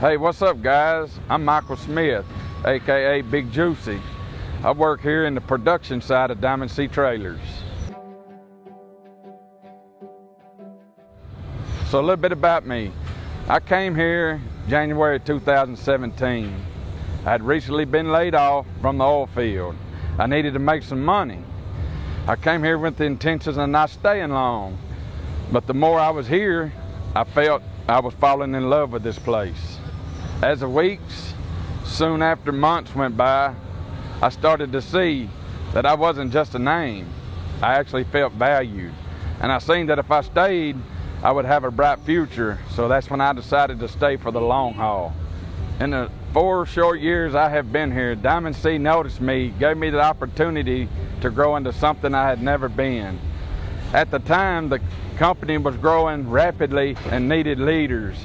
Hey, what's up, guys? I'm Michael Smith, aka Big Juicy. I work here in the production side of Diamond C Trailers. So a little bit about me. I came here January 2017. I had recently been laid off from the oil field. I needed to make some money. I came here with the intentions of not staying long. But the more I was here, I felt I was falling in love with this place. As the weeks, soon after months went by, I started to see that I wasn't just a name. I actually felt valued. And I seen that if I stayed, I would have a bright future. So that's when I decided to stay for the long haul. In the 4 short years I have been here, Diamond C noticed me, gave me the opportunity to grow into something I had never been. At the time, the company was growing rapidly and needed leaders.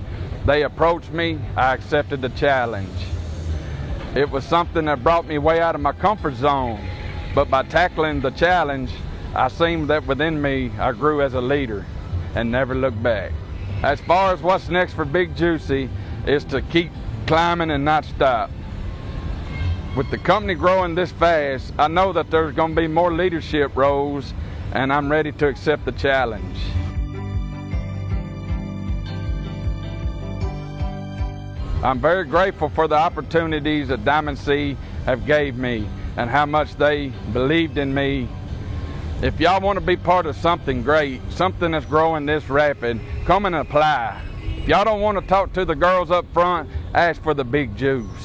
They approached me, I accepted the challenge. It was something that brought me way out of my comfort zone, but by tackling the challenge, I seen that within me I grew as a leader and never looked back. As far as what's next for Big Juicy is to keep climbing and not stop. With the company growing this fast, I know that there's going to be more leadership roles, and I'm ready to accept the challenge. I'm very grateful for the opportunities that Diamond C have gave me and how much they believed in me. If y'all want to be part of something great, something that's growing this rapid, come and apply. If y'all don't want to talk to the girls up front, ask for the Big Juice.